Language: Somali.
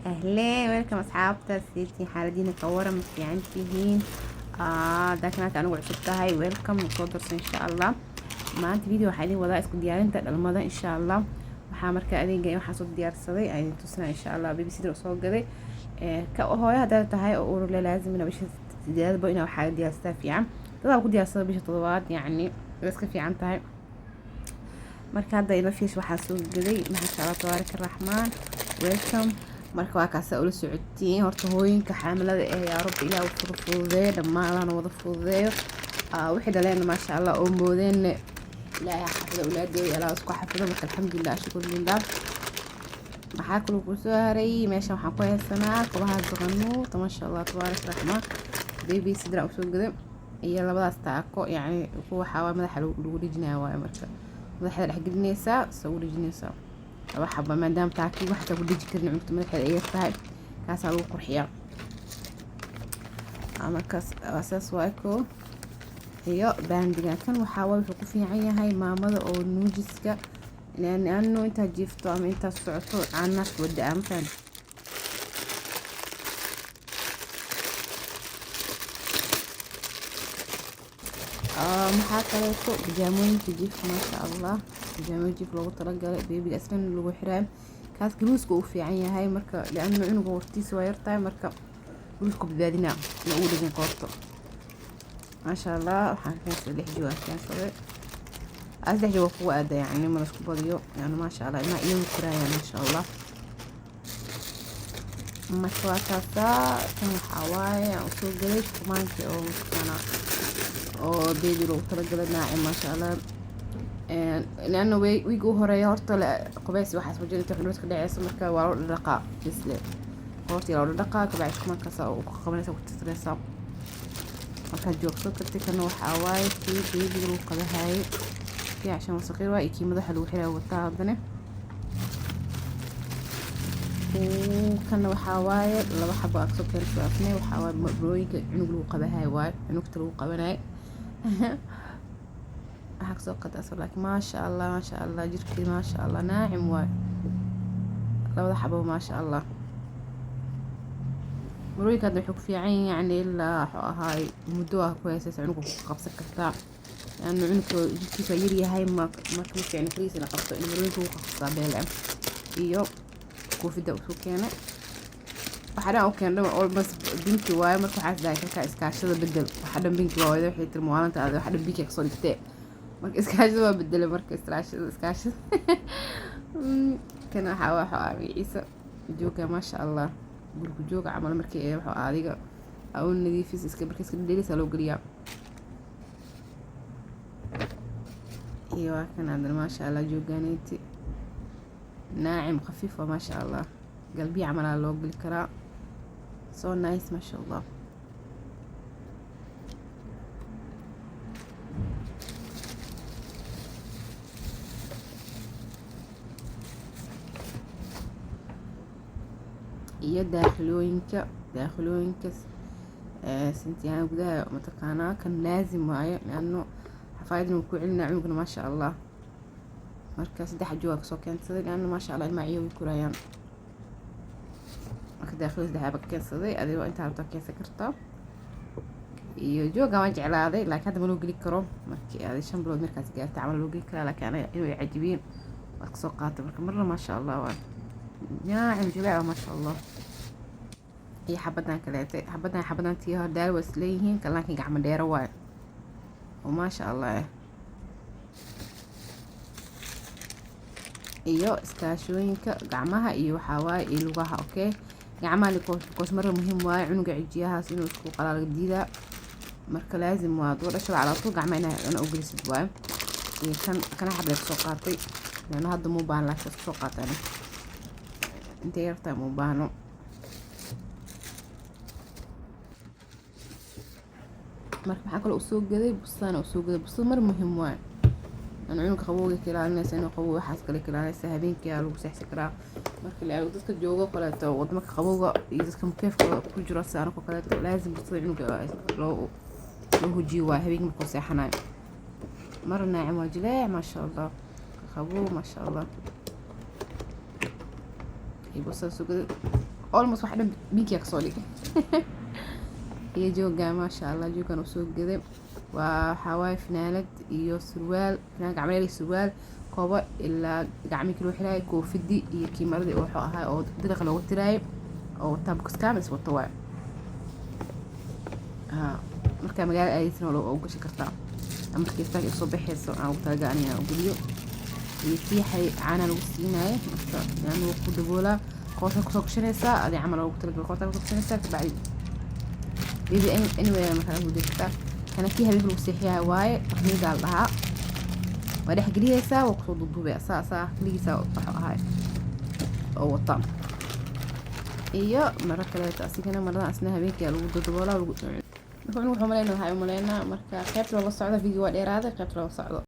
اهلا ويلكم اصحابتا سيتي حالدينا كورة مفيعين فيهين ده كانت انا وعشبتها ويلكم وصدرس ان شاء الله ما انت فيديو حالي وضع اسكو ديارينتا دhalmada ان شاء الله waxaa marka adeega waxaa soo diyaarsaday ay tusnaa insha Allah BBC da soo gaday ka hooyo hadaa tahay oo urule laazim ina bisha sideed bo ina waxa diyaarsataa fiican dad ku diyaarsada bisha toddobaad yani iska fiican tahay marka hadda ina fiish waxaa soo gaday maxaa Allah tabaaraka raxmaan welcome marka waa kaasa ula socotiin horta hooyinka xaamalada yaa rabbi ilaahay u fududeeyo dhammaan wada fududeeyo wixii dhaleen ma sha Allah oo moodeen ilaahay xafida awlaadooda ilaahay isku xafido marka alxamdulillah shukr lillah maxaa kale ku soo haray meesha waxaan ku haysanaa kobaha zaqano ma sha Allah tabaaraka raxmaan baby sidra u soo gaday iyo labadaas taako yani kuwa xawaa madaxa lagu dhijinaa waa marka madaxa dhex gelinaysa soo dhijinaysa waxba maadaama taakii wax ku dhiji karin cunto madaxa ay tahay kaas lagu qurxiyaa ama kaas asaas waa ko iyo baandiga kan waxa wuxuu ku fiican yahay maamada oo nuujiska laana inta jiifto ama inta socoto caanaas wada amfan maxaa kale ko bijaamooyinka jiifka ma sha Allah bijaamooyin jiif loogu talagalay babyga aslan lagu xiraan kaas gluuska uu fiican yahay marka laana cunuga waqtiisa waa yartahay marka gluuska badbaadina lagu dhigin qoorto ما شاء الله waxaan keensaday lix jawaab keensaday asdex jawaab ku aada yani ma isku badiyo yani ma sha Allah ma iyo kuraya ma sha Allah ma sha Allah tan xawaaya oo soo galay kumaanka oo kana oo baby loo talagalay naacim ma sha Allah لانه ويجو horeeyo horta qabays waxaas wajin inta xulus ka dhacayso marka waa loo dhaqaa isle horta loo dhaqaa ka bacay kumaanka oo ku qabanaysa ku tirtiraysa marka joogto karti kana waxa waaye kii lagu qadahay kii عشان wasaqir waa kii madaxa lagu xiraa wata hadana kana waxa waaye laba xabo aad soo keenay afnay waxa waaye brooyinka cunug lagu qadahay waa cunugta lagu qabanay waxa soo qadaas laakiin ma sha Allah jirkii ma sha Allah naacim waa labada xabo ma sha Allah marooyinka hadda wuxuu ku fiican yani ilaa ahay muddo ah ku heesaysa cunuga ku qabsan kartaa yani cunuga jirkiisa yar yahay marka fiican kaliisa la qabto in marooyinka uu qabsaa beela iyo koofida uu soo keenay waxaan u keenay almost binki waaye marka waxaas daay ka iskaashada bedel waxa dhan binki waa wixii tir maalinta aad waxa dhan binki ka soo dhigtay marka iskaashada waa bedel marka iskaashada kana waxa ciisa jooga ma sha Allah gurku jooga camal markii ay waxa adiga aw nadiifis iska markii iska dheelisa loo galiyaa iyo kan aad ma sha Allah jooganeeti naacim khafiif ma sha Allah qalbi camal loo gali karaa so nice ma sha Allah iyo daakhilooyinka sintiyan gudaha mataqaana kan laazim waayo laano xafaayadna ku cilina cunugna ma sha Allah marka saddex jawaab soo keensaday laano ma sha Allah ma ciyo kurayaan marka daakhilooyinka saddex baa keensaday adiga inta rabta keensan kartaa iyo jooga waan jeclaaday laakiin hadda ma loo geli karo markii aad 5 bilood markaas gaartay amal loo geli karaa laakiin aniga inuu cajibiin wax soo qaatay marka marna ma sha Allah waa ناعم جلاء ما شاء الله هي حبتنا كلاتي حبتنا تيها دار وسليهين كلاكي قعمة ديرة واي وما شاء الله iyo iskaashooyinka gacmaha iyo waxa waaye iyo lugaha okay gacmaha likoos mar muhiim waaye cunuga cijiyahaas inuu isku qalaal diida marka laazim waa doo dhasho ala to gacmaha inaa u gelisid waaye iyo kan xableed soo qaatay lana hadda muu baan laakiin soo qaatay inta yarta mu baano marka waxa kale uu soo gaday bustaan mar muhiim waa aan cunuga qabowga ilaalinaysa inuu qabow waxaas kale ilaalinaysa habeenkii lagu seexsan karaa marka la dadka jooga kaleeto wadamada qabowga iyo dadka mukeefka ku jira saaro kaleeto laazim bustaan cunuga loo hujiyo waa habeenkii markuu seexanayo marna naacim waa jilaac ma sha Allah qabow ma sha Allah يبص سجد almost wax dhan binkiga kasoo dhigay iyo jooga maasha allah joogan usoo gaday waxaa waaye finaanad iyo surwaal finaanad gacmo dheer iyo surwaal koobo ilaa gacmihii loo xiraayay koofidii iyo kiimaradii wuxuu ahaa oo diriqa loogu tiraayay oo wataa bukaskaamis wato waaye markaa magaala aadaysan oo u gashi kartaa markii istaag soo baxayso aan ugu talagalay inaan u geliyo iyo tiixay caana lagu siinayo marka inaan ku daboolaa qoorta kusoo gashanaysaa adii camal ugu talagalay qoorta kusoo gashanaysaa kabacdi baby anyway markaa ugu degtaa kana kii habeenka lagu seexiyaa waaye taqniigaa la dhahaa waa dhex geliyaysaa waa kusoo duduubaya saa keligiisa waxuu ahaay oo wata iyo maro kaleeto asigana maradan asna habeenkii lagu daboolaa lagu wuxuu maleynaa waxay u maleynaa marka qaybta looga socdo video waa dheeraaday qaybta looga socdo